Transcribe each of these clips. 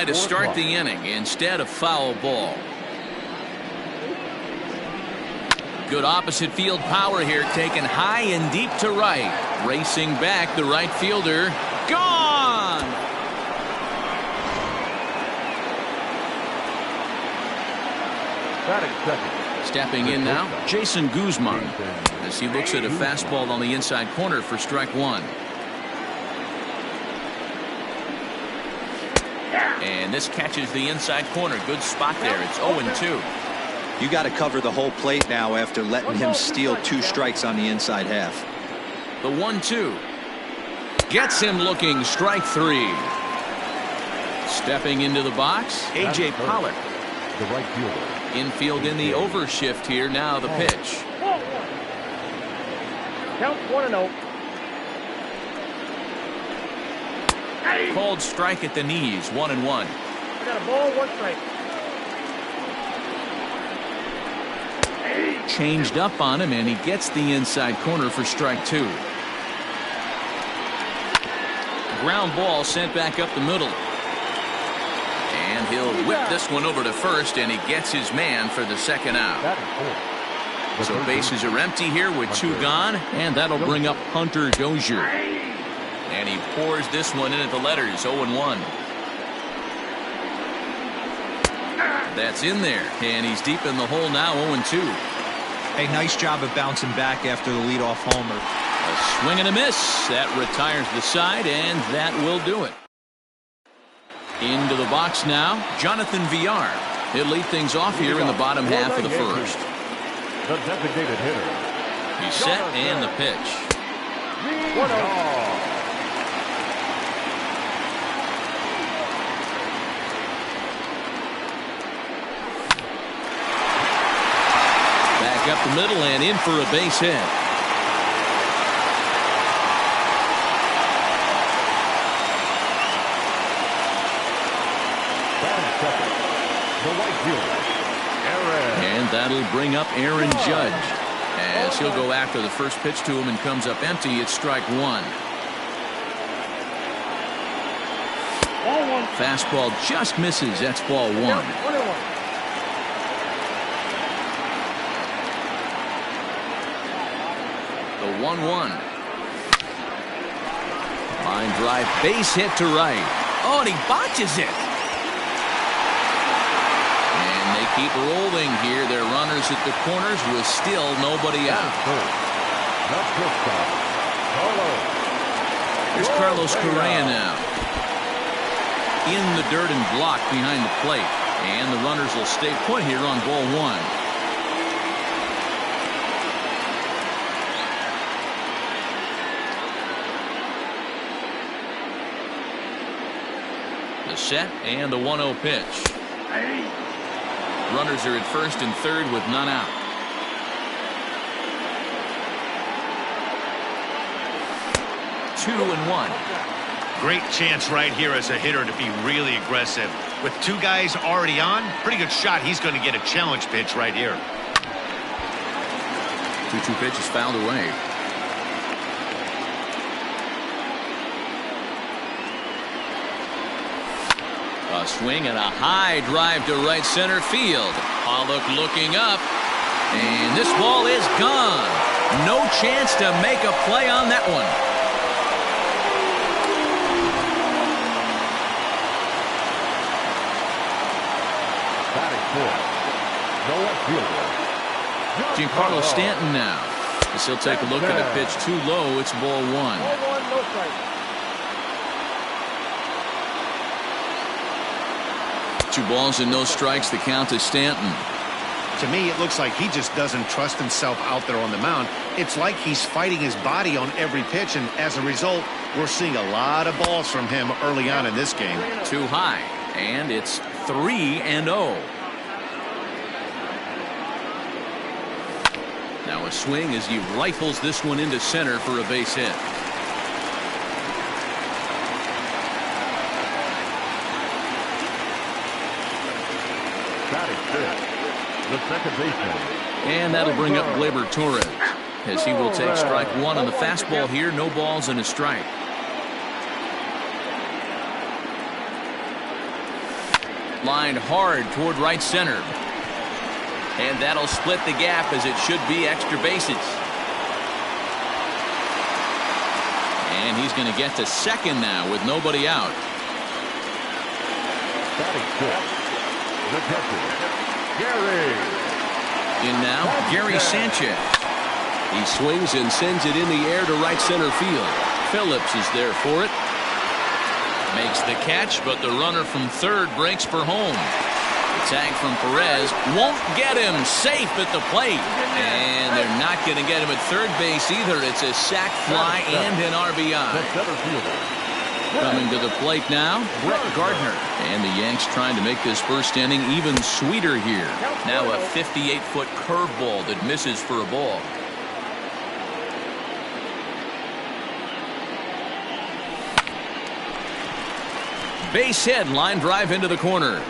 To start the inning instead of foul ball. Good opposite field power here, taken high and deep to right. Racing back, the right fielder. Gone! Stepping in now, Jason Guzman, as he looks at a fastball on the inside corner for strike one. And this catches the inside corner. Good spot there. It's 0-2. You got to cover the whole plate now after letting him steal 2 strikes on the inside half. The 1-2 gets him looking. Strike 3. Stepping into the box, A.J. Pollock. The right fielder. Infield in the overshift here. Now the pitch. Count 1-0. Called strike at the knees. 1-1. Got a ball, 1 strike. Changed up on him, and he gets the inside corner for strike 2. Ground ball sent back up the middle. And he'll whip this one over to first, and he gets his man for the second out. So bases are empty here with 2 gone, and that'll bring up Hunter Dozier. And he pours this one in at the letters. 0-1. That's in there, and he's deep in the hole now. 0-2. Hey, nice job of bouncing back after the leadoff homer. A swing and a miss. That retires the side, and that will do it. Into the box now, Jonathan Villar. He'll lead things off here in the bottom half of the first. The designated hitter. He's set, and the pitch. Up the middle and in for a base hit. The right fielder, Aaron. And that'll bring up Aaron Judge as he'll go after the first pitch to him and comes up empty. It's strike 1. Fastball just misses. That's ball 1. The 1-1. Line drive, base hit to right. Oh, and he botches it. And they keep rolling here. They're runners at the corners with still nobody out. Here's Carlos Correa now. In the dirt and blocked behind the plate. And the runners will stay put here on ball 1. Set and the 1-0 pitch. Runners are at first and third with none out. 2-1. Great chance right here as a hitter to be really aggressive. With 2 guys already on, pretty good shot. He's going to get a challenge pitch right here. 2-2 pitch is fouled away. A swing and a high drive to right center field. Pollock looking up. And this ball is gone. No chance to make a play on that one. Giancarlo Stanton now. As he'll take a look at a pitch too low. It's ball 1. No strike. 2 balls and no strikes. The count to Stanton. To me, it looks like he just doesn't trust himself out there on the mound. It's like he's fighting his body on every pitch, and as a result, we're seeing a lot of balls from him early on in this game. Too high, and it's 3-0. Now a swing as he rifles this one into center for a base hit. The second baseman. And that'll bring up Gleyber Torres as he will take strike 1 on the fastball here. No balls and a strike. Lined hard toward right center. And that'll split the gap as it should be extra bases. And he's going to get to second now with nobody out. Batting fifth, the catcher, Gary. In now, Gary Sanchez. He swings and sends it in the air to right center field. Phillips is there for it. Makes the catch, but the runner from third breaks for home. The tag from Perez won't get him. Safe at the plate. And they're not going to get him at third base either. It's a sac fly and an RBI. The center fielder. Coming to the plate now, Brett Gardner. And the Yanks trying to make this first inning even sweeter here. Now a 58-foot curveball that misses for a ball. Base hit, line drive into the corner.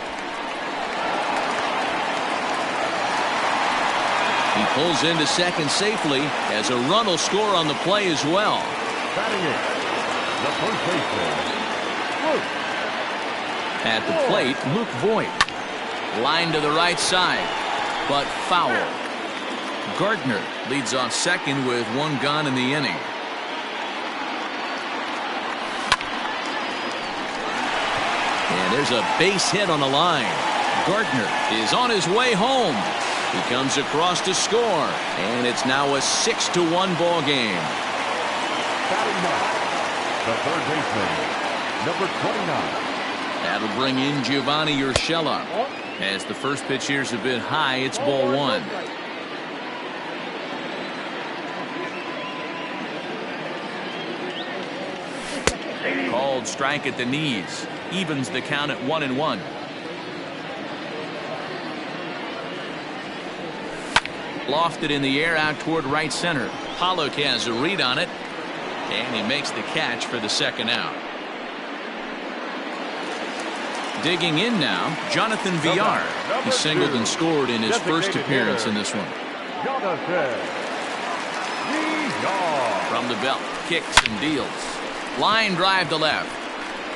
He pulls into second safely as a run will score on the play as well. Batting eighth, the first baseman, Luke. At the plate, Luke Voigt. Line to the right side, but foul. Gardner leads off second with one gone in the inning. And there's a base hit on the line. Gardner is on his way home. He comes across to score, and it's now a 6-1 ball game. Batting ninth, the third baseman, number 29. That'll bring in Giovanni Urshela. As the first pitch here's a bit high, it's ball one. Called strike at the knees. Evens the count at 1-1. Lofted in the air out toward right center. Pollock has a read on it, and he makes the catch for the second out. Digging in now, Jonathan Villar. He singled and scored in his first appearance in this one. From the belt, kicks and deals. Line drive to left.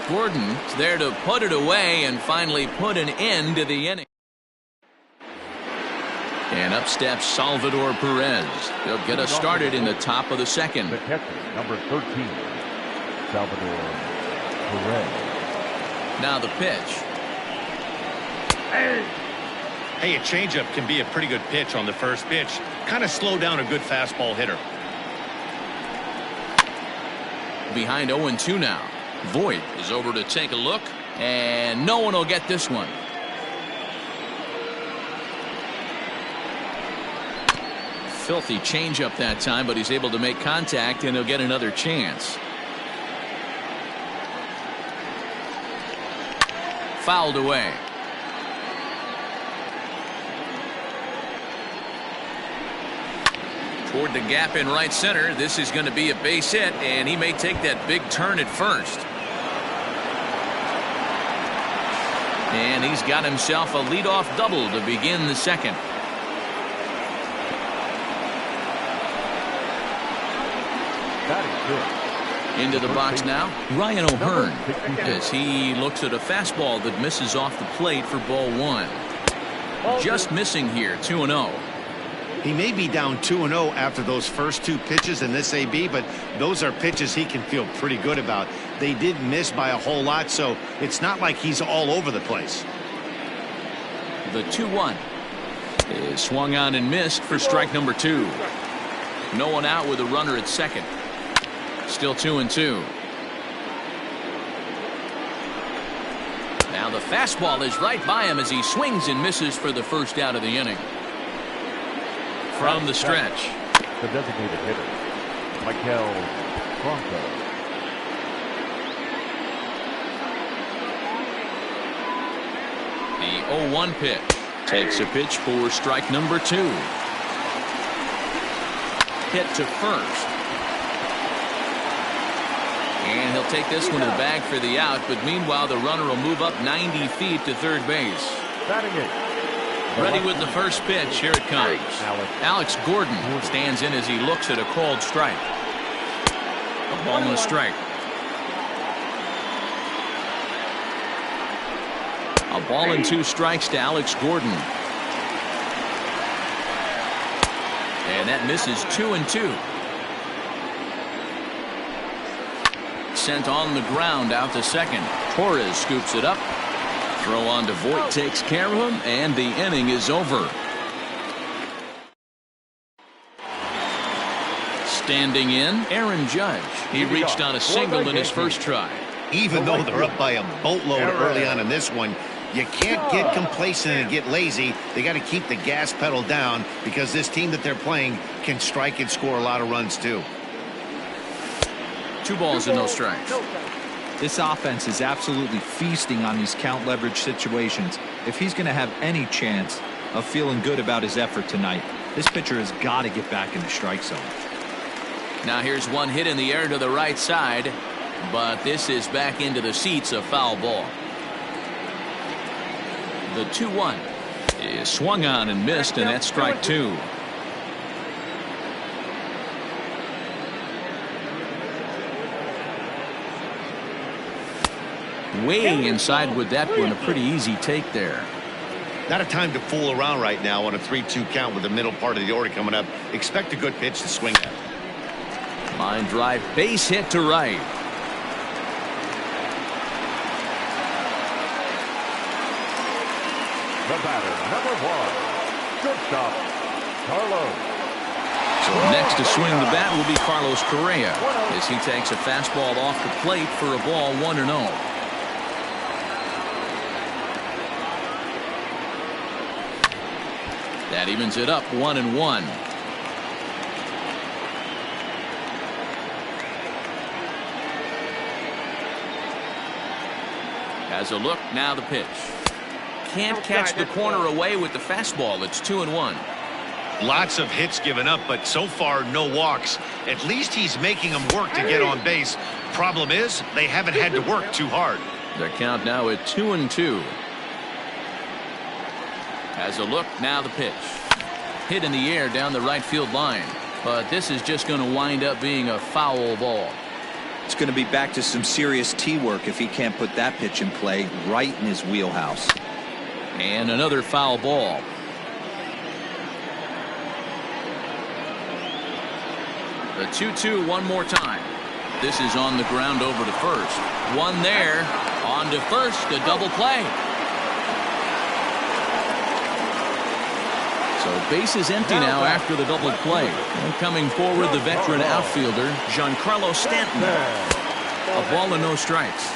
Gordon's there to put it away and finally put an end to the inning. And up steps Salvador Perez. They'll get us started in the top of the second. The catcher, number 13, Salvador Perez. Now the pitch. Hey, a changeup can be a pretty good pitch on the first pitch. Kind of slow down a good fastball hitter. Behind 0-2 now. Voigt is over to take a look, and no one will get this one. Filthy changeup that time, but he's able to make contact, and he'll get another chance. Fouled away. Toward the gap in right center. This is going to be a base hit, and he may take that big turn at first. And he's got himself a leadoff double to begin the second. Into the box now, Ryan O'Hearn, as he looks at a fastball that misses off the plate for ball one. Just missing here, 2-0. He may be down 2-0 after those first two pitches in this AB, but those are pitches he can feel pretty good about. They did miss by a whole lot, so it's not like he's all over the place. The 2-1 is swung on and missed for strike number 2. No one out with a runner at second. Still 2-2. Now the fastball is right by him as he swings and misses for the first out of the inning. From the stretch, the designated hitter, Michael Bronco. The 0-1 pitch takes a pitch for strike number 2. Hit to first. And he'll take this one to the bag for the out, but meanwhile the runner will move up 90 feet to third base. Batting it. Ready with the first pitch. Here it comes. Alex Gordon stands in as he looks at a called strike. A ball and a strike. A ball and 2 strikes to Alex Gordon. And that misses 2-2. Sent on the ground out to second. Torres scoops it up. Throw on to Voit takes care of him, and the inning is over. Standing in, Aaron Judge. He reached on a single in his first try. Even though they're up by a boatload early on in this one, you can't get complacent and get lazy. They got to keep the gas pedal down because this team that they're playing can strike and score a lot of runs too. 2 balls and no strikes. This offense is absolutely feasting on these count leverage situations. If he's going to have any chance of feeling good about his effort tonight, this pitcher has got to get back in the strike zone. Now here's one hit in the air to the right side, but this is back into the seats, a foul ball. The 2-1 is swung on and missed, and that's strike 2. Way inside with that one, a pretty easy take there. Not a time to fool around right now on a 3-2 count with the middle part of the order coming up. Expect a good pitch to swing at. Line drive, base hit to right. The batter, number 1, shortstop, Carlos. So next to swing the bat will be Carlos Correa as he takes a fastball off the plate for a ball 1-0. That evens it up 1-1. Has a look, now the pitch. Can't catch the corner away with the fastball. It's 2-1. Lots of hits given up, but so far no walks. At least he's making them work to get on base. Problem is, they haven't had to work too hard. The count now at 2-2. Has a look, now the pitch. Hit in the air down the right field line, but this is just going to wind up being a foul ball. It's going to be back to some serious tee work if he can't put that pitch in play right in his wheelhouse. And another foul ball. The 2-2 one more time. This is on the ground over to first. One there, on to first, a double play. So base is empty now after the double play. And coming forward, the veteran outfielder, Giancarlo Stanton. A ball and no strikes.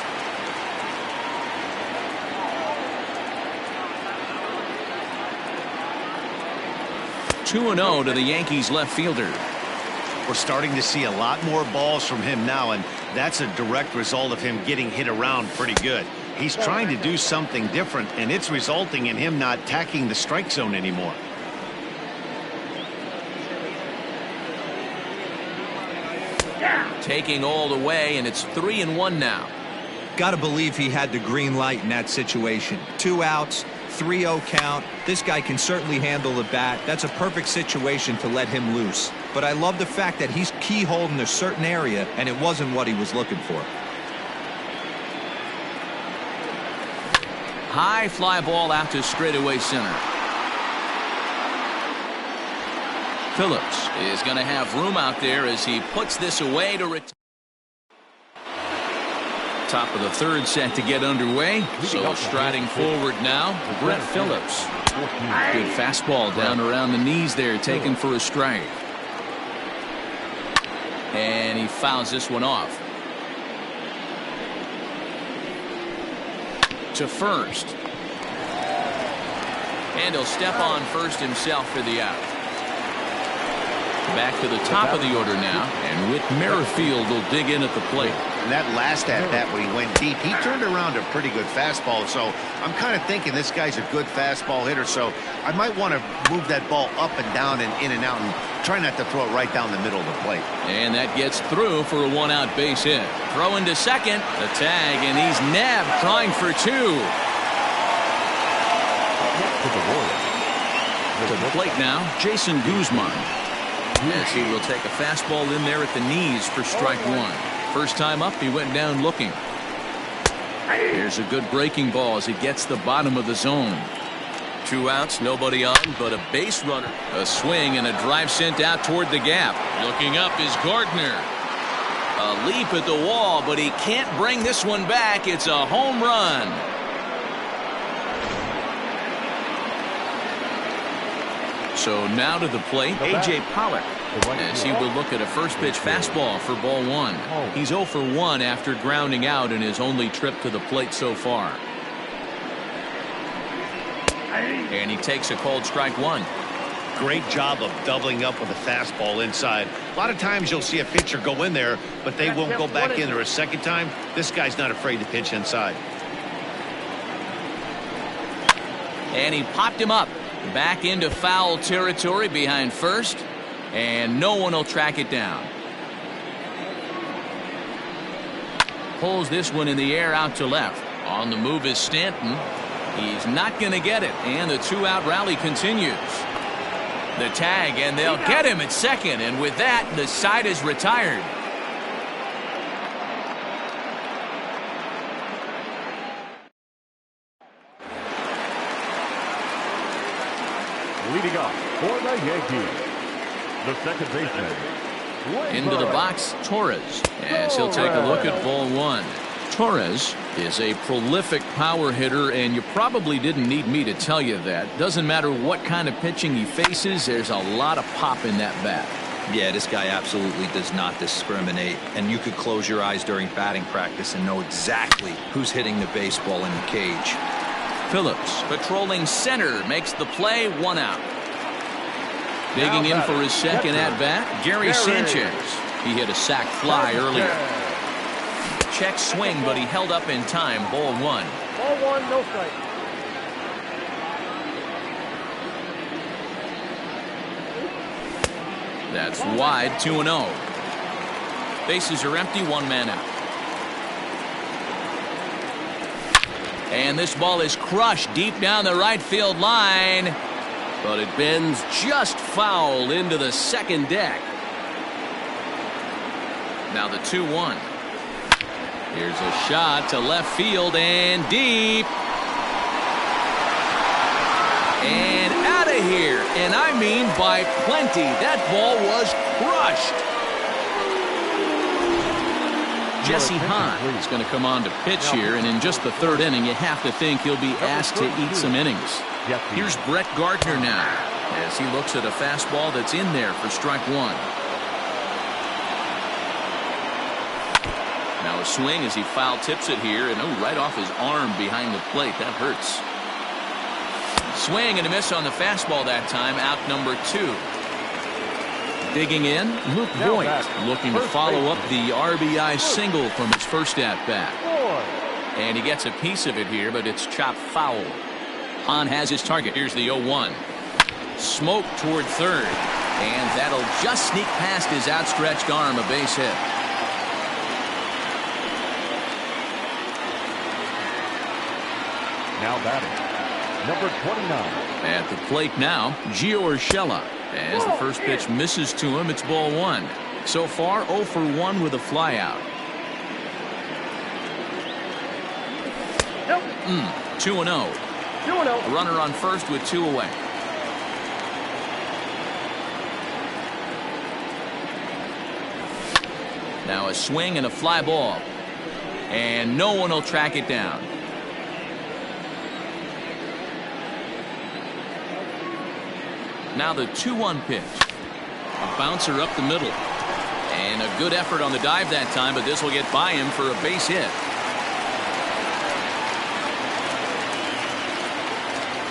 (2-0) to the Yankees left fielder. We're starting to see a lot more balls from him now, and that's a direct result of him getting hit around pretty good. He's trying to do something different, and it's resulting in him not tacking the strike zone anymore. Taking all the way, and it's 3-1 now. Gotta believe he had the green light in that situation. 2 outs, 3-0 count. This guy can certainly handle the bat. That's a perfect situation to let him loose. But I love the fact that he's keyholed in a certain area, and it wasn't what he was looking for. High fly ball out to straightaway center. Phillips is going to have room out there as he puts this away to retire. Top of the third set to get underway. So striding forward now, Brett Phillips. Good fastball down around the knees there, taken for a strike. And he fouls this one off. To first. And he'll step on first himself for the out. Back to the top of the order now, and Whit Merrifield will dig in at the plate. And that last at-bat when he went deep, he turned around a pretty good fastball. So I'm kind of thinking this guy's a good fastball hitter. So I might want to move that ball up and down and in and out and try not to throw it right down the middle of the plate. And that gets through for a one-out base hit. Throw into second, the tag, and he's nabbed trying for 2. To the plate now, Jason Guzman. As he will take a fastball in there at the knees for strike 1. First time up, he went down looking. Here's There's a good breaking ball as he gets the bottom of the zone. 2 outs, nobody on, but a base runner. A swing and a drive sent out toward the gap. Looking up is Gardner. A leap at the wall, but he can't bring this one back. It's a home run. So now to the plate, A.J. Pollock, as he will look at a first pitch fastball for ball 1. He's 0 for 1 after grounding out in his only trip to the plate so far. And he takes a called strike 1. Great job of doubling up with a fastball inside. A lot of times you'll see a pitcher go in there, but they won't go back in there a second time. This guy's not afraid to pitch inside. And he popped him up. Back into foul territory behind first. And no one will track it down. Pulls this one in the air out to left. On the move is Stanton. He's not going to get it. And the 2-out rally continues. The tag, and they'll get him at second. And with that, the side is retired. Leading off for the Yankees, the second baseman. Into the box, Torres, as he'll take a look at ball 1. Torres is a prolific power hitter, and you probably didn't need me to tell you that. Doesn't matter what kind of pitching he faces, there's a lot of pop in that bat. Yeah, this guy absolutely does not discriminate, and you could close your eyes during batting practice and know exactly who's hitting the baseball in the cage. Phillips, patrolling center, makes the play, 1 out. Digging in for his second at-bat, Gary Sanchez. He hit a sac fly earlier. Check swing, but he held up in time. Ball 1. Ball 1, no strike. That's wide, 2-0. Bases are empty, 1 man out. And this ball is crushed deep down the right field line. But it bends just foul into the second deck. Now the 2-1. Here's a shot to left field and deep. And out of here. And I mean by plenty. That ball was crushed. Jesse Hahn is going to come on to pitch here, and in just the 3rd inning, you have to think he'll be asked to eat some innings. Here's Brett Gardner now, as he looks at a fastball that's in there for strike 1. Now a swing as he foul tips it here, and right off his arm behind the plate. That hurts. Swing and a miss on the fastball that time. Out number 2. Digging in, Luke Voigt, looking to follow up the RBI single from his first at-bat. And he gets a piece of it here, but it's chopped foul. Hahn has his target. Here's the 0-1. Smoke toward third. And that'll just sneak past his outstretched arm, a base hit. Now batting, number 29. At the plate now, Gio Urshela. As the first pitch misses to him, it's ball 1. So far, 0 for 1 with a flyout. 2-0. 2-0. Runner on first with 2 away. Now a swing and a fly ball. And no one will track it down. Now the 2-1 pitch. A bouncer up the middle. And a good effort on the dive that time, but this will get by him for a base hit.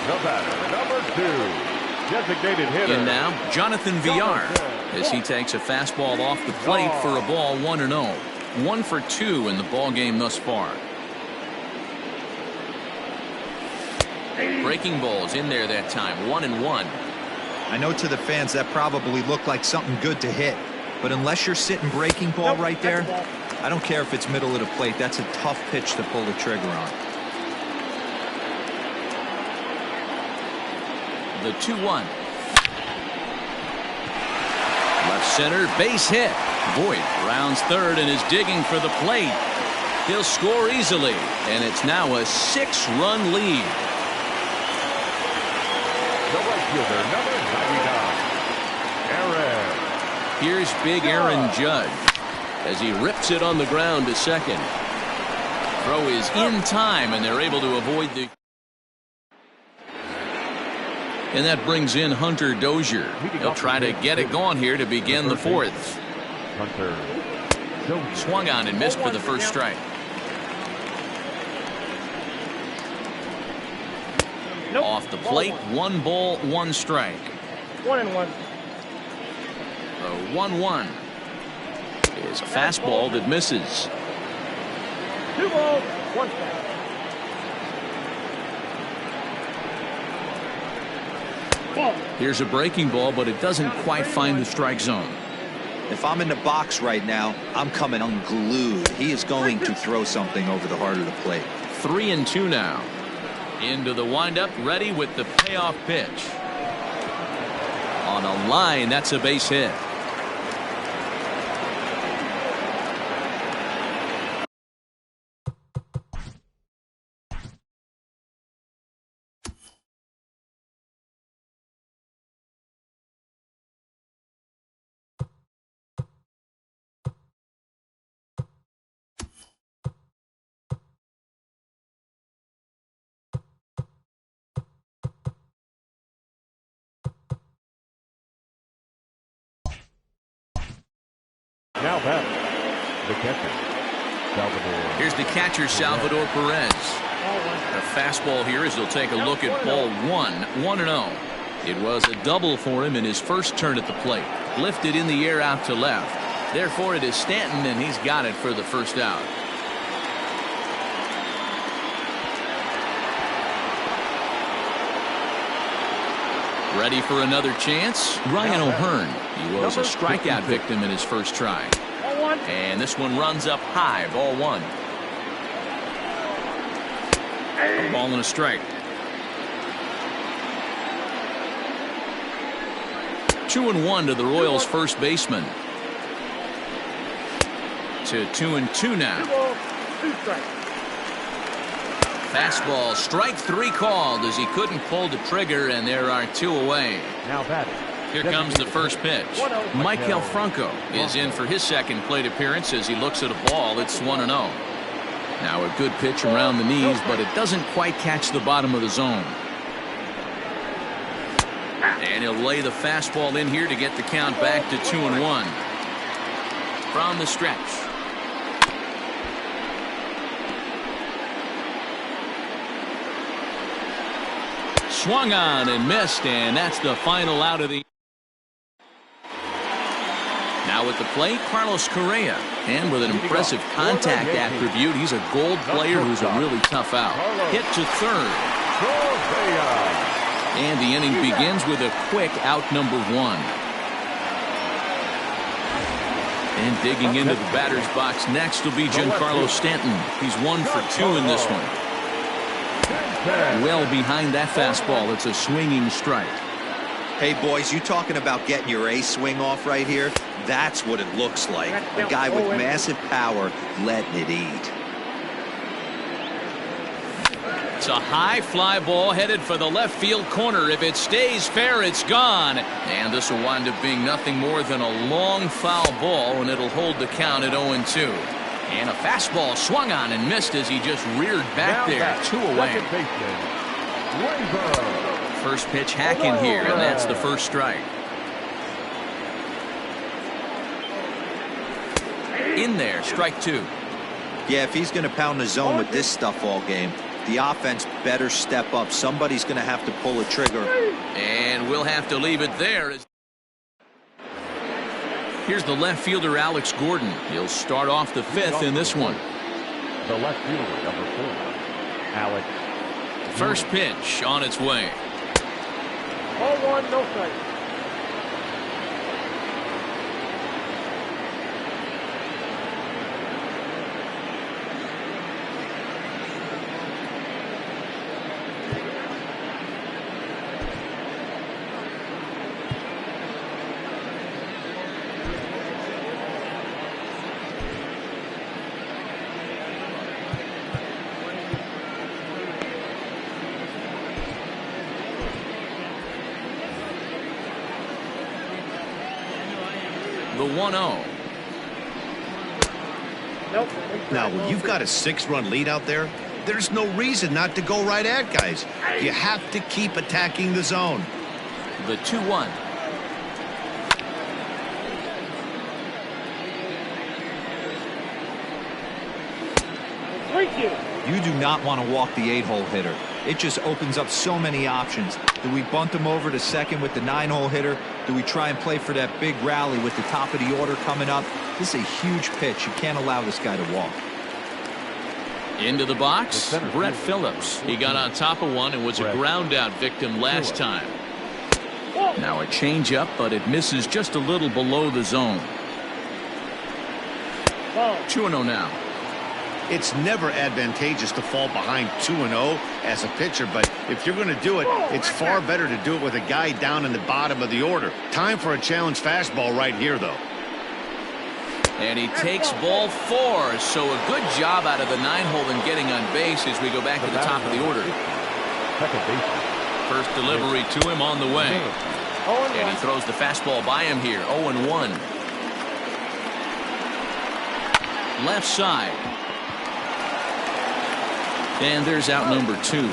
The batter, number 2, designated hitter. In now, Jonathan Villar, as he takes a fastball off the plate for a ball, 1-0. 1 for 2 in the ball game thus far. Breaking balls in there that time, 1-1. I know to the fans that probably looked like something good to hit, but unless you're sitting breaking ball right there, I don't care if it's middle of the plate. That's a tough pitch to pull the trigger on. The 2-1. Left center, base hit. Voigt rounds third and is digging for the plate. He'll score easily, and it's now a 6-run lead. The right fielder, number 99, Aaron. Here's big Aaron Judge as he rips it on the ground to second. Throw is in time, and they're able to avoid the... And that brings in Hunter Dozier. He'll try to get it going here to begin the fourth. Hunter Dozier. Swung on and missed for the first strike. Nope. Off the plate, 1 ball, 1 strike. 1-1. The 1-1 is a fastball that misses. 2 balls, 1 strike. Here's a breaking ball, but it doesn't quite find the strike zone. If I'm in the box right now, I'm coming unglued. He is going to throw something over the heart of the plate. 3-2 now. Into the windup, ready with the payoff pitch. On a line, that's a base hit. Now back, the catcher, Salvador. Here's the catcher, Salvador Perez. A fastball here as he'll take a look at ball 1, 1-0. It was a double for him in his first turn at the plate. Lifted in the air out to left. Therefore, it is Stanton, and he's got it for the first out. Ready for another chance? Ryan O'Hearn. He was a strikeout victim in his first try. And this one runs up high, ball 1. A ball and a strike. 2-1 to the Royals' first baseman. To 2-2 now. 2 balls, 2 strikes. Fastball, strike 3 called as he couldn't pull the trigger, and there are 2 away. Now batting. Here comes the first pitch. Michael Franco is in for his second plate appearance as he looks at a ball. It's 1-0. Now a good pitch around the knees, but it doesn't quite catch the bottom of the zone. And he'll lay the fastball in here to get the count back to 2-1. From the stretch. Swung on and missed, and that's the final out of the... Now at the plate, Carlos Correa. And with an impressive contact attribute, he's a gold player who's a really tough out. Hit to third. And the inning begins with a quick out number 1. And digging into the batter's box next will be Giancarlo Stanton. He's 1 for 2 in this one. Well behind that fastball. It's a swinging strike. Hey, boys, you talking about getting your A swing off right here? That's what it looks like. A guy with massive power letting it eat. It's a high fly ball headed for the left field corner. If it stays fair, it's gone. And this will wind up being nothing more than a long foul ball, and it'll hold the count at 0-2. And a fastball swung on and missed as he just reared back there. 2 away. First pitch hacking here, and that's the first strike. In there, strike 2. Yeah, if he's going to pound the zone with this stuff all game, the offense better step up. Somebody's going to have to pull a trigger. And we'll have to leave it there. Here's the left fielder, Alex Gordon. He'll start off the 5th in this one. The left fielder, number 4, Alex. First pitch on its way. Ball 1, no strike. The 1-0. Nope. Now, when you've got a 6-run lead out there, there's no reason not to go right at guys. You have to keep attacking the zone. The 2-1. You do not want to walk the 8-hole hitter. It just opens up so many options. Do we bunt him over to second with the 9-hole hitter? Do we try and play for that big rally with the top of the order coming up? This is a huge pitch. You can't allow this guy to walk. Into the box, Brett Phillips. He got on top of one and was a ground out victim last time. Now a changeup, but it misses just a little below the zone. 2-0 now. It's never advantageous to fall behind 2-0 as a pitcher, but if you're going to do it, it's far better to do it with a guy down in the bottom of the order. Time for a challenge fastball right here, though. And he takes ball 4, so a good job out of the 9-hole and getting on base as we go back to the top of the order. First delivery to him on the way. And he throws the fastball by him here, 0-1. Left side. And there's out number 2.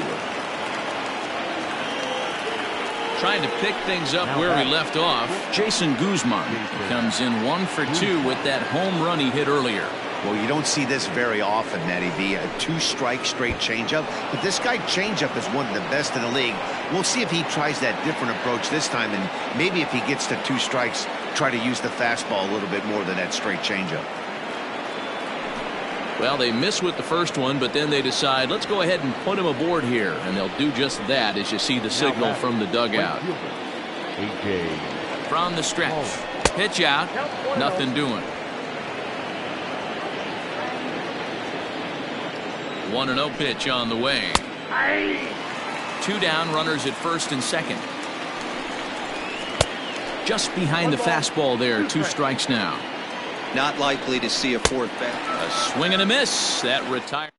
Trying to pick things up where he left off, Jason Guzman comes in 1 for 2 with that home run he hit earlier. Well, you don't see this very often, Matty B. A 2-strike straight changeup. But this guy changeup is one of the best in the league. We'll see if he tries that different approach this time. And maybe if he gets to 2 strikes, try to use the fastball a little bit more than that straight changeup. Well, they miss with the first one, but then they decide, let's go ahead and put him aboard here. And they'll do just that as you see the signal from the dugout. From the stretch. Pitch out. Nothing doing. 1-0 pitch on the way. 2 down, runners at first and second. Just behind the fastball there, 2 strikes now. Not likely to see a fourth back. A swing and a miss. That retired.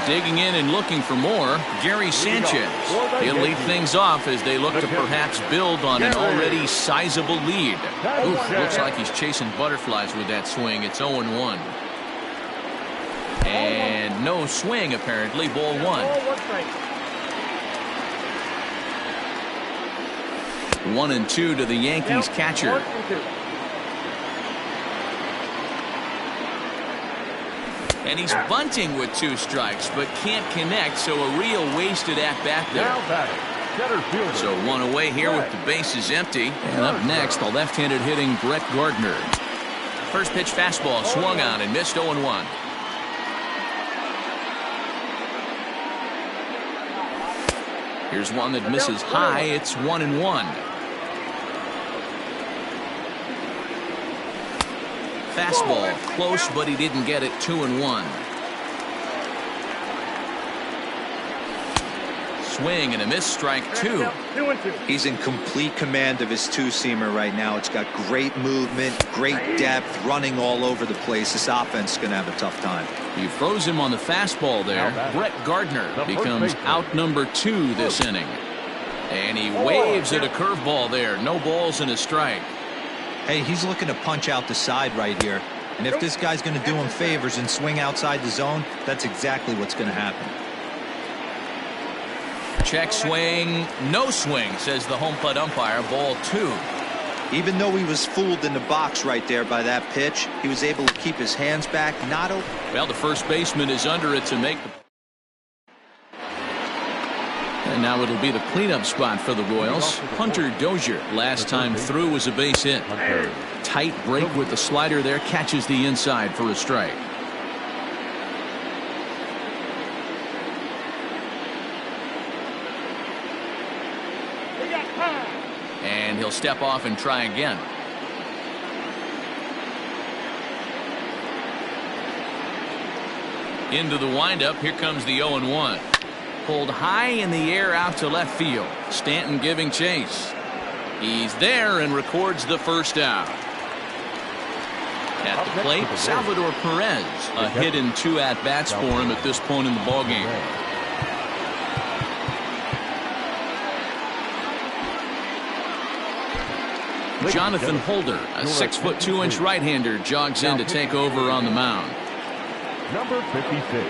Digging in and looking for more, Gary Sanchez. He'll lead things off as they look to perhaps build on an already sizable lead. Oof, looks like he's chasing butterflies with that swing. It's 0-1. And no swing, apparently. Ball 1. 1-2 to the Yankees catcher. And he's bunting with 2 strikes, but can't connect, so a real wasted at-bat there. So 1 away here with the bases empty. And up next, the left-handed hitting Brett Gardner. First pitch fastball swung on and missed 0-1. Here's one that misses high. It's 1-1. Fastball close, but he didn't get it. 2-1. Swing and a miss, strike 2. He's in complete command of his 2-seamer right now. It's got great movement, great depth, running all over the place. This offense is going to have a tough time. He froze him on the fastball there. Brett Gardner becomes out number 2 this inning. And he waves at a curveball there. No balls and a strike. Hey, he's looking to punch out the side right here. And if this guy's going to do him favors and swing outside the zone, that's exactly what's going to happen. Check swing, no swing, says the home plate umpire. Ball 2. Even though he was fooled in the box right there by that pitch, he was able to keep his hands back, not open. Well, the first baseman is under it to make the... And now it'll be the cleanup spot for the Royals. Hunter Dozier, last time through, was a base hit. Tight break with the slider there, catches the inside for a strike. And he'll step off and try again. Into the windup, here comes the 0-1. Pulled high in the air out to left field. Stanton giving chase. He's there and records the first out. At the plate, Salvador Perez. A hit and 2 at-bats for him at this point in the ballgame. Jonathan Holder, a 6'2" right-hander, jogs in to take over on the mound. Number 56.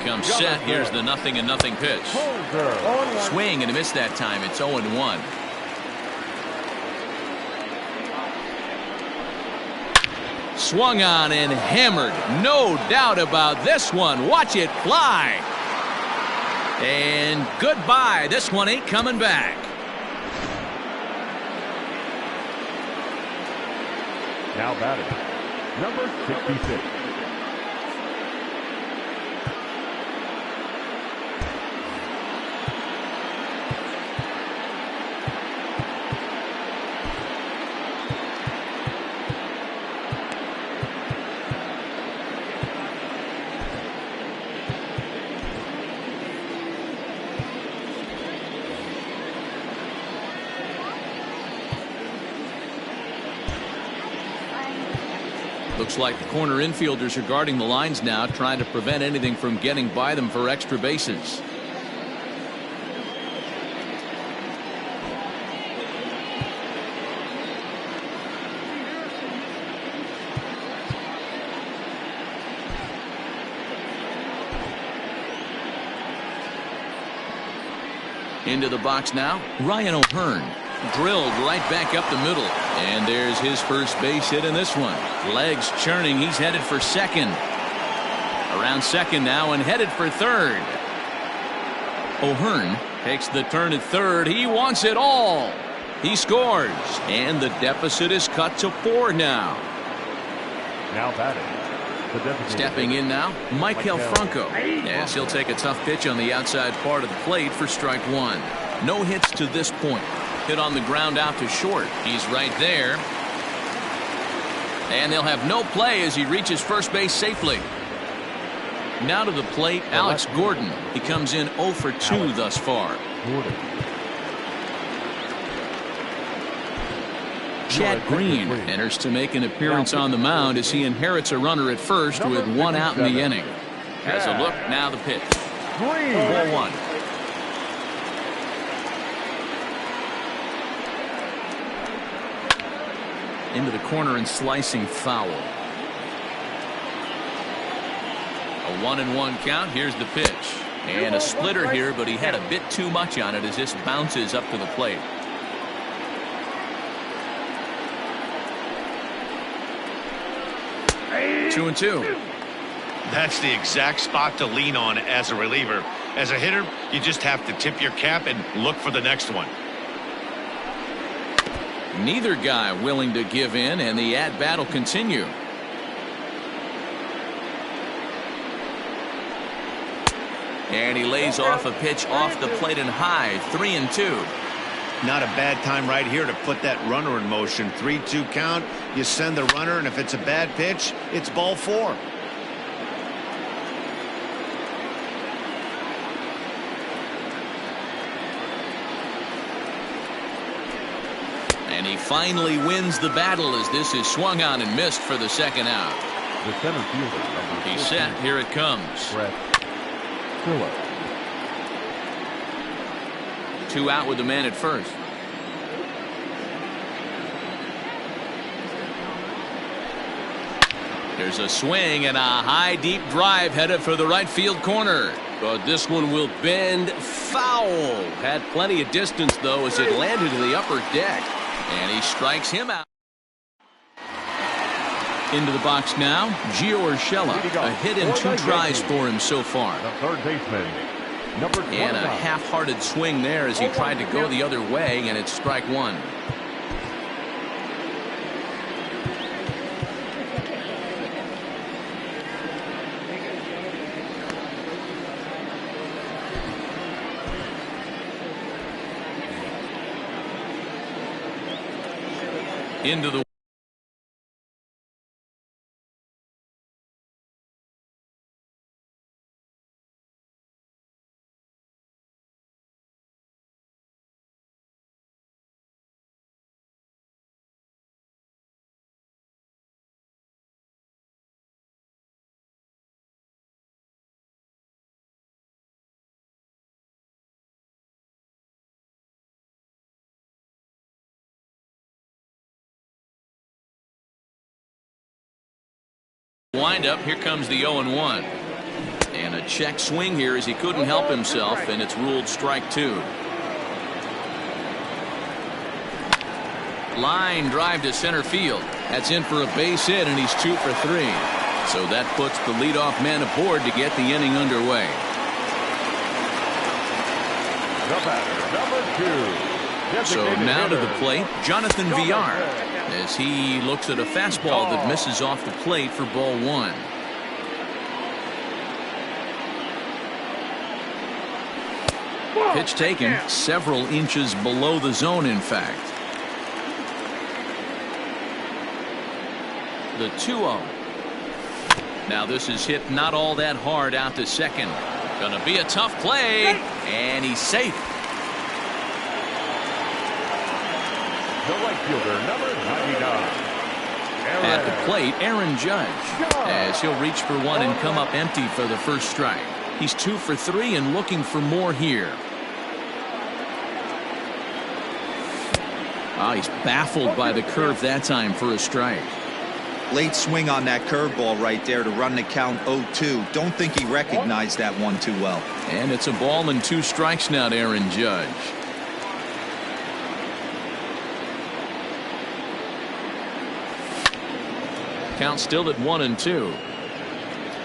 Comes set. Here's the 0-0 pitch. Swing and a miss that time. It's 0-1. Swung on and hammered. No doubt about this one. Watch it fly. And goodbye. This one ain't coming back. Now batting, number 66. Looks like the corner infielders are guarding the lines now, trying to prevent anything from getting by them for extra bases. Into the box now, Ryan O'Hearn. Drilled right back up the middle. And there's his first base hit in this one. Legs churning. He's headed for second. Around second now and headed for third. O'Hearn takes the turn at third. He wants it all. He scores. And the deficit is cut to 4 now. Now batting, the designated Stepping in now, Michael Franco. As he'll take a tough pitch on the outside part of the plate for strike 1. No hits to this point. Hit on the ground out to short. He's right there. And they'll have no play as he reaches first base safely. Now to the plate, Alex Gordon. He comes in 0 for 2 thus far. Gordon. Chad Green enters to make an appearance on the mound as he inherits a runner at first with 1 out in the inning. Has a look, now the pitch. Ball 1. Into the corner and slicing foul. A 1-1 count. Here's the pitch. And a splitter here, but he had a bit too much on it as this bounces up to the plate. Two and two. That's the exact spot to lean on as a reliever. As a hitter, you just have to tip your cap and look for the next one. Neither guy willing to give in, and the at-bat will continue. And he lays off a pitch off the plate and high. 3-2. Not a bad time right here to put that runner in motion. 3-2 count. You send the runner, and if it's a bad pitch, it's ball 4. And he finally wins the battle as this is swung on and missed for the second out. The center fielder, number He's set. Here it comes. Brett Phillips. 2 out with the man at first. There's a swing and a high deep drive headed for the right field corner. But this one will bend foul. Had plenty of distance though as it landed in the upper deck. And he strikes him out. Into the box now, Gio Urshela. A hit in 2 tries for him so far. The third baseman, number 29. And a half-hearted swing there as he tried to go the other way, and it's strike 1. Into the windup. Here comes the 0-1. And a check swing here as he couldn't help himself, and it's ruled strike 2. Line drive to center field. That's in for a base hit, and he's 2 for 3. So that puts the leadoff man aboard to get the inning underway. The batter, number 2. So now to the plate, Jonathan Villar, as he looks at a fastball that misses off the plate for ball 1. Pitch taken several inches below the zone, in fact. The 2-0. Now this is hit not all that hard out to second. Gonna be a tough play, and he's safe. The right fielder, number 99. At the plate, Aaron Judge, as he'll reach for one and come up empty for the first strike. He's 2 for 3 and looking for more here. He's baffled by the curve that time for a strike. Late swing on that curveball right there to run the count 0-2. Don't think he recognized that one too well. And it's a ball and 2 strikes now to Aaron Judge. Count still at 1-2.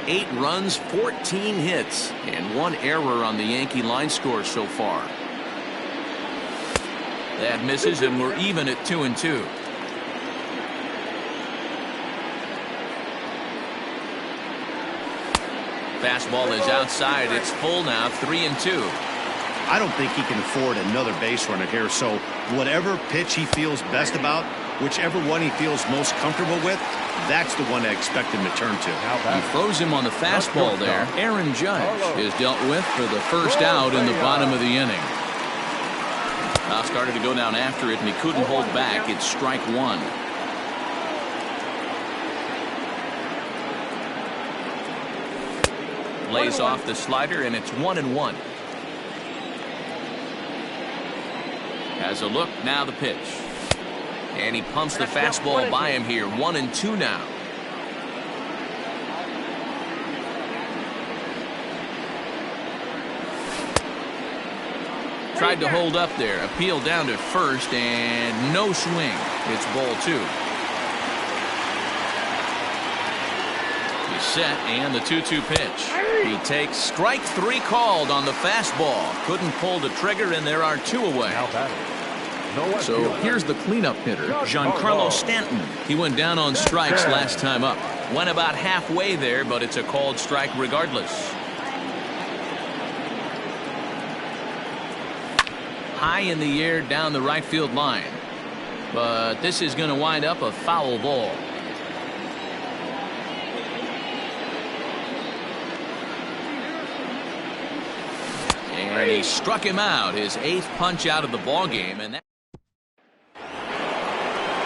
8 runs, 14 hits, and 1 error on the Yankee line score so far. That misses, and we're even at 2-2. Fastball is outside. It's full now, 3-2. I don't think he can afford another base runner here, so whatever pitch he feels best about, whichever one he feels most comfortable with, that's the one I expect him to turn to. He froze him on the fastball there. Aaron Judge is dealt with for the first out in the bottom of the inning. Started to go down after it, and he couldn't hold back. It's strike 1. Lays off the slider, and it's 1-1. Has a look, now the pitch. And he pumps the fastball by him here. 1-2 now. Tried to hold up there. Appeal down to first, and no swing. It's ball 2. He's set, and the 2-2 pitch. He takes strike 3 called on the fastball. Couldn't pull the trigger, and there are 2 away. So here's the cleanup hitter, Giancarlo Stanton. He went down on strikes last time up. Went about halfway there, but it's a called strike regardless. High in the air down the right field line. But this is going to wind up a foul ball. And he struck him out, his 8th punch out of the ball game, and that.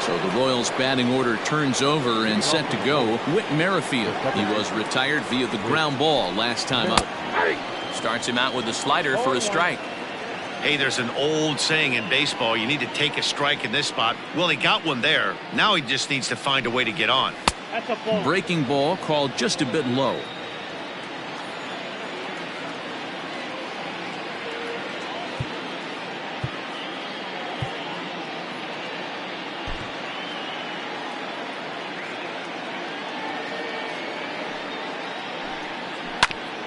So the Royals batting order turns over and set to go. Whit Merrifield. He was retired via the ground ball last time up. Starts him out with a slider for a strike. Hey, there's an old saying in baseball, you need to take a strike in this spot. Well, he got one there. Now he just needs to find a way to get on. That's a ball. Breaking ball called just a bit low.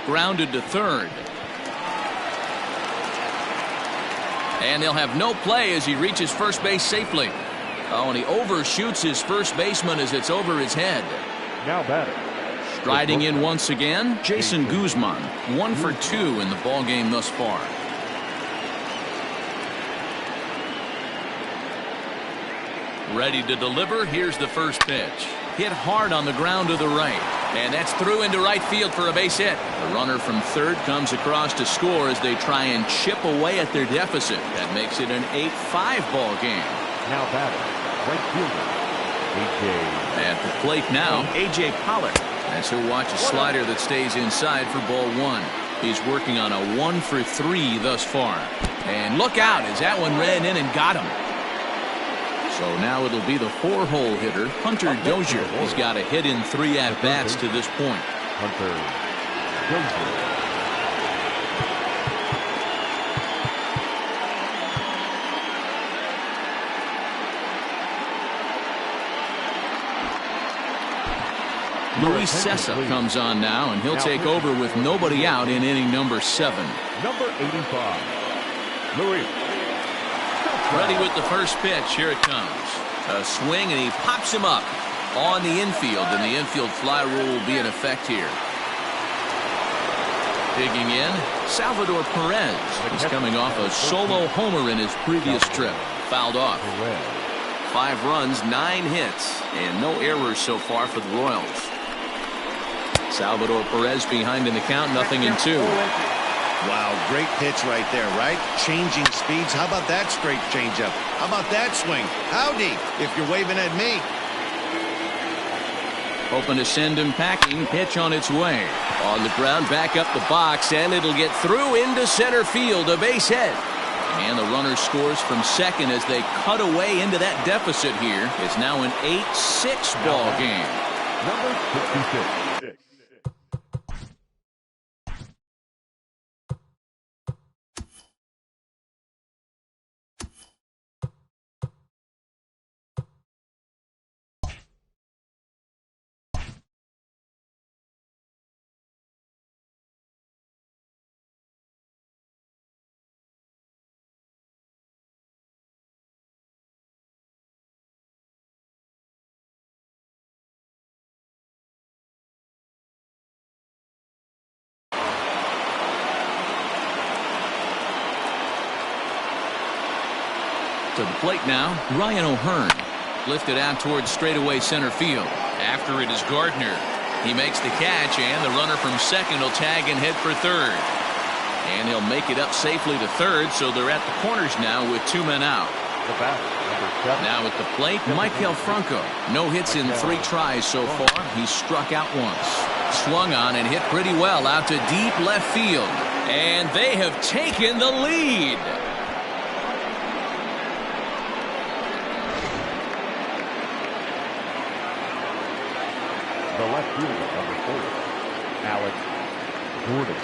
Grounded to third. And they'll have no play as he reaches first base safely. Oh, and he overshoots his first baseman as it's over his head. Now batter. Striding in once again, Jason Guzman. 1 for 2 in the ball game thus far. Ready to deliver. Here's the first pitch. Hit hard on the ground to the right. And that's through into right field for a base hit. The runner from third comes across to score as they try and chip away at their deficit. That makes it an 8-5 ball game. Now batter, right fielder, A.J. At the plate now, A.J. Pollock. As he'll watch a slider that stays inside for ball 1. He's working on a 1 for 3 thus far. And look out as that one ran in and got him. So now it'll be the 4-hole hitter, Hunter Dozier. He's got a hit in 3 at-bats to this point. Hunter Dozier. Luis Sessa comes on now, and he'll take over with nobody out in inning number 7. Number 85, Luis. Ready with the first pitch. Here it comes. A swing, and he pops him up on the infield, and the infield fly rule will be in effect here. Digging in, Salvador Perez. He's coming off a solo homer in his previous trip. Fouled off. 5 runs, 9 hits, and no errors so far for the Royals. Salvador Perez behind in the count, 0-2. Wow, great pitch right there, right? Changing speeds. How about that straight changeup? How about that swing? Howdy, if you're waving at me. Hoping to send him packing. Pitch on its way. On the ground, back up the box, and it'll get through into center field. A base hit. And the runner scores from second as they cut away into that deficit here. It's now an 8-6 ball game. Number 66. To the plate now, Ryan O'Hearn. Lifted out towards straightaway center field. After it is Gardner. He makes the catch, and the runner from second will tag and head for third. And he'll make it up safely to third, so they're at the corners now with 2 men out. The batter, number 7. Now at the plate, Maikel Franco. No hits in 3 tries so far. He's struck out once. Swung on and hit pretty well out to deep left field. And they have taken the lead. The left fielder, number 4, Alex Gordon.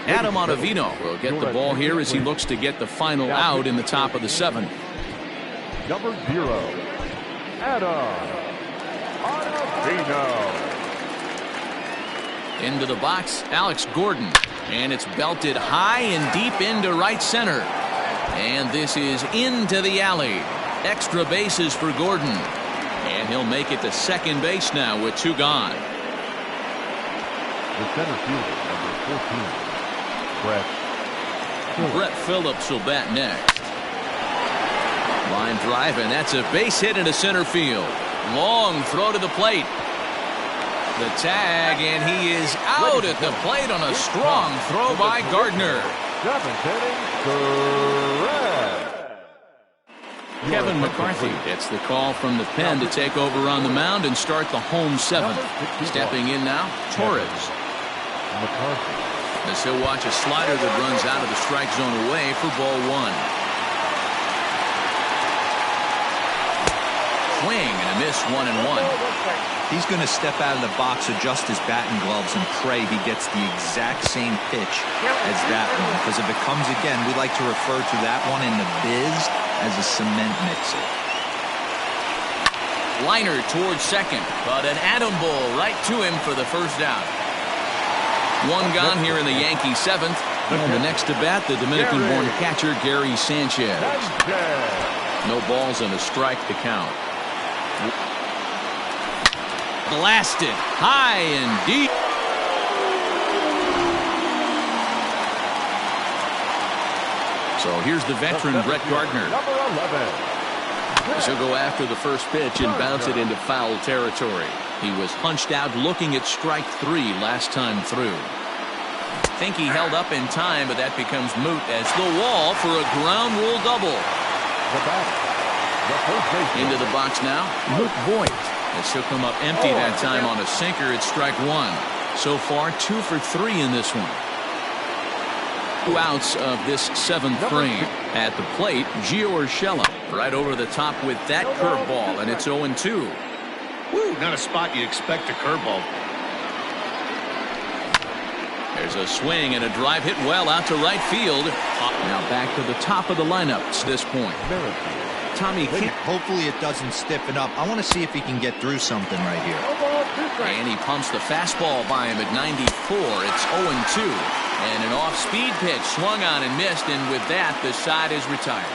Adam Ottavino will get the ball here as he looks to get the final out in the top of the 7th. Number 0, Adam Ottavino. Into the box, Alex Gordon. And it's belted high and deep into right center. And this is into the alley. Extra bases for Gordon. And he'll make it to second base now with 2 gone. The center fielder, number 14, Brett Phillips will bat next. Line drive, and that's a base hit into center field. Long throw to the plate. The tag, and he is out at the plate on a strong throw by Gardner. Kevin McCarthy gets the call from the pen to take over on the mound and start the home 7th. Stepping in now, Torres. As he'll watch a slider that runs out of the strike zone away for ball 1. Swing and a miss, 1-1. He's going to step out of the box, adjust his batting gloves, and pray he gets the exact same pitch as that one. Because if it comes again, we like to refer to that one in the biz as a cement mixer. Liner towards second, but an atom ball right to him for the first out. 1 gone here in the Yankee 7th. And the next to bat, the Dominican-born catcher Gary Sanchez. No balls and a strike to count. Blasted high and deep. So here's the veteran Brett Gardner. Number 11. He'll go after the first pitch and bounce it into foul territory. He was punched out looking at strike 3 last time through. Think he held up in time, but that becomes moot as the wall for a ground rule double. The batter, the first baseman. Into the box now, Luke Voigt. As he'll come up empty that time on a sinker at strike 1. So far, 2 for 3 in this one. 2 outs of this 7th frame. At the plate, Gio Urshela right over the top with that curveball, and it's 0-2. Woo, not a spot you expect a curveball. There's a swing and a drive hit well out to right field. Now back to the top of the lineup at this point. Tommy Kim. Hopefully it doesn't stiffen up. I want to see if he can get through something right here. And he pumps the fastball by him at 94. It's 0-2. And an off-speed pitch swung on and missed, and with that, the side is retired.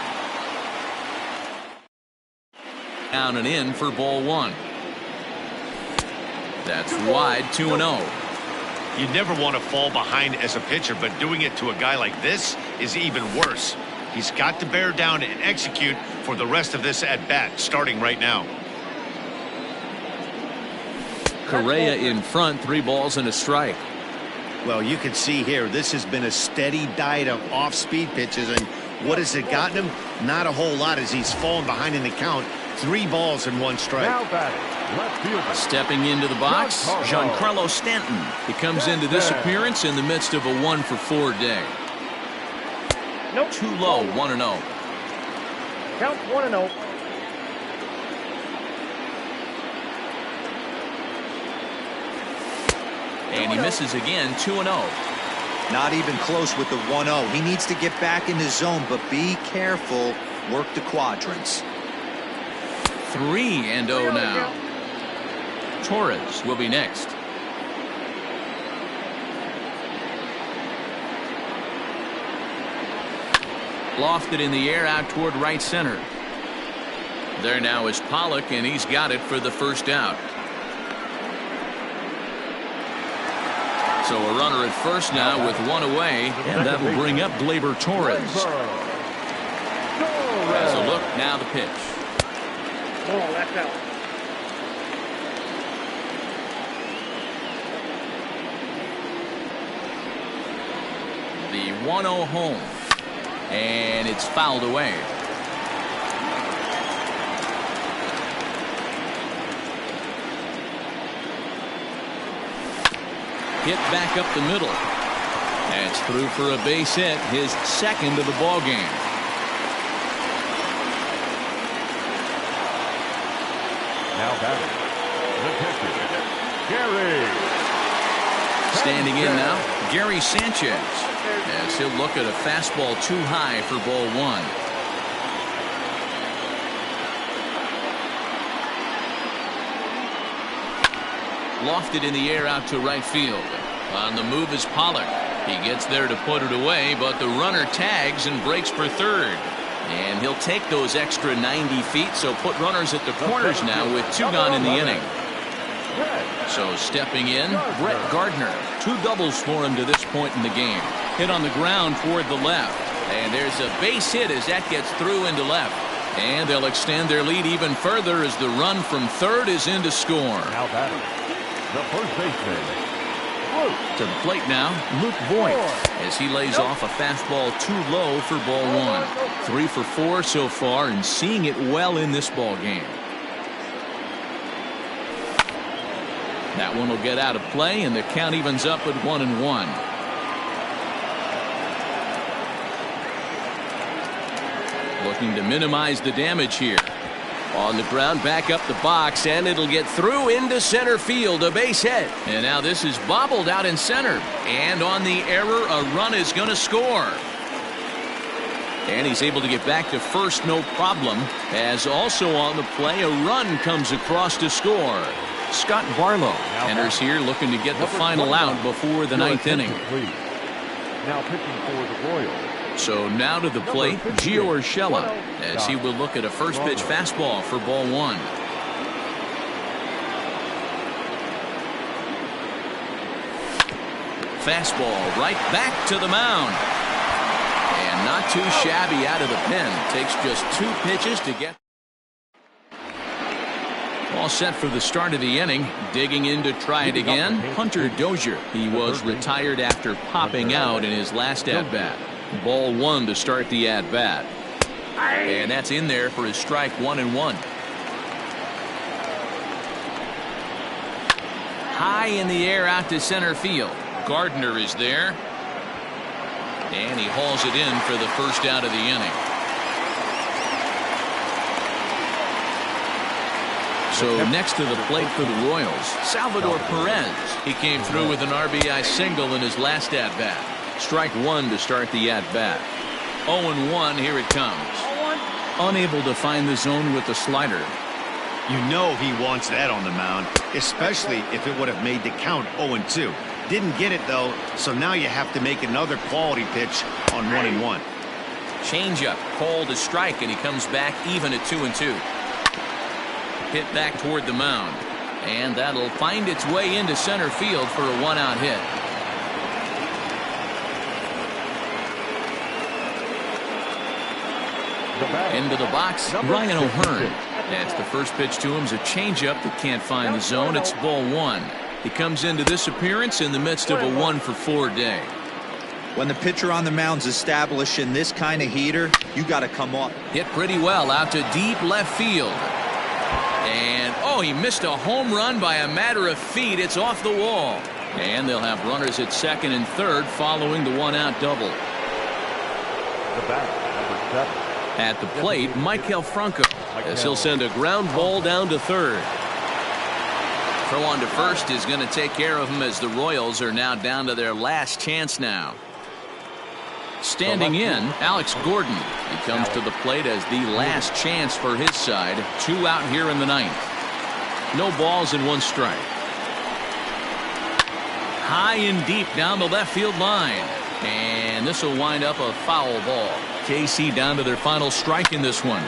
Down and in for ball 1. That's wide, 2-0. You never want to fall behind as a pitcher, but doing it to a guy like this is even worse. He's got to bear down and execute for the rest of this at-bat, starting right now. Correa in front, 3 balls and a strike. Well, you can see here, this has been a steady diet of off-speed pitches, and what has it gotten him? Not a whole lot as he's fallen behind in the count. 3 balls and 1 strike. Now batting, left fielder. Stepping into the box, Giancarlo Stanton. He comes into this appearance in the midst of a 1 for 4 day. Nope. Too low, 1-0. Count 1-0. And he misses again, 2-0. Not even close with the 1-0. He needs to get back in his zone, but be careful. Work the quadrants. 3-0 now. Torres will be next. Lofted in the air out toward right center. There now is Pollock, and he's got it for the first out. So a runner at first now with 1 away, and that will bring up Gleyber Torres. As a look, now the pitch. Oh, that's out. The 1-0 home. And it's fouled away. Hit back up the middle. That's through for a base hit, his 2nd of the ball game. Now batting, the catcher, Gary. Standing in now, Gary Sanchez, as he'll look at a fastball too high for ball 1. Lofted in the air out to right field. On the move is Pollock. He gets there to put it away, but the runner tags and breaks for third. And he'll take those extra 90 feet, so put runners at the corners now with 2 gone in the inning. So stepping in, Brett Gardner. 2 doubles for him to this point in the game. Hit on the ground toward the left. And there's a base hit as that gets through into left. And they'll extend their lead even further as the run from third is in to score. Now batting, the first baseman. To the plate now, Luke Voigt, as he lays off a fastball too low for ball 1. 3 for 4 so far, and seeing it well in this ball game. That one will get out of play, and the count evens up at 1-1. Looking to minimize the damage here. On the ground, back up the box, and it'll get through into center field, a base hit. And now this is bobbled out in center. And on the error, a run is going to score. And he's able to get back to first, no problem. As also on the play, a run comes across to score. Scott Barlow enters here looking to get the final out before the 9th inning. Now pitching for the Royals. So now to the plate, Gio Urshela, as he will look at a first pitch fastball for ball 1. Fastball right back to the mound. And not too shabby out of the pen. Takes just 2 pitches to get. All set for the start of the inning. Digging in to try it again, Hunter Dozier. He was retired after popping out in his last at-bat. Ball 1 to start the at-bat. And that's in there for his strike 1-1. high in the air out to center field. Gardner is there. And he hauls it in for the first out of the inning. So next to the plate for the Royals, Salvador Perez. He came through with an RBI single in his last at-bat. Strike one to start the at-bat. 0-1, here it comes. Unable to find the zone with the slider. You know he wants that on the mound, especially if it would have made the count 0-2. Didn't get it, though, so now you have to make another quality pitch on 1-1. Changeup, called a strike, and he comes back even at 2-2. Hit back toward the mound. And that'll find its way into center field for a one-out hit. Into the box, Ryan O'Hearn. That's the first pitch to him's a changeup that can't find the zone. It's ball one. He comes into this appearance in the midst of a 1-for-4 day. When the pitcher on the mound's establishing this kind of heater, you got to come off. Hit pretty well out to deep left field. And, oh, he missed a home run by a matter of feet. It's off the wall. And they'll have runners at second and third following the one-out double. The bat, number 7. At the plate, Michael Franco, as he'll send a ground ball down to third. Throw on to first is going to take care of him as the Royals are now down to their last chance now. Standing in, Alex Gordon. He comes to the plate as the last chance for his side. 2 out here in the ninth. No balls and 1 strike. High and deep down the left field line. And this will wind up a foul ball. KC down to their final strike in this one.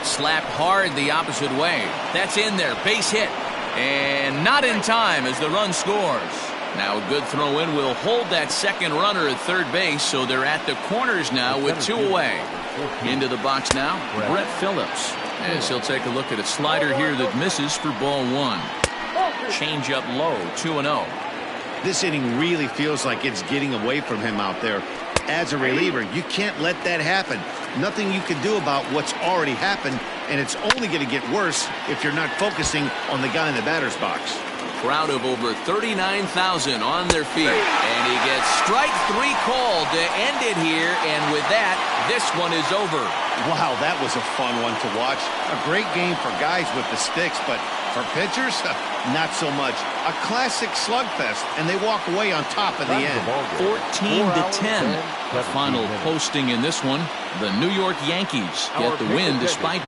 Slapped hard the opposite way. That's in there. Base hit. And not in time as the run scores. Now a good throw in will hold that second runner at third base, so they're at the corners now with 2 away. Into the box now, Brett Phillips, as he'll take a look at a slider here that misses for ball one. Change up low, 2-0. This inning really feels like it's getting away from him out there. As a reliever, you can't let that happen. Nothing you can do about what's already happened, and it's only going to get worse if you're not focusing on the guy in the batter's box. Crowd of over 39,000 on their feet, and he gets strike 3 called to end it here, and with that, this one is over. Wow, that was a fun one to watch. A great game for guys with the sticks, but for pitchers, not so much. A classic slugfest, and they walk away on top in the end. 14-10. The final posting in this one. The New York Yankees get the win despite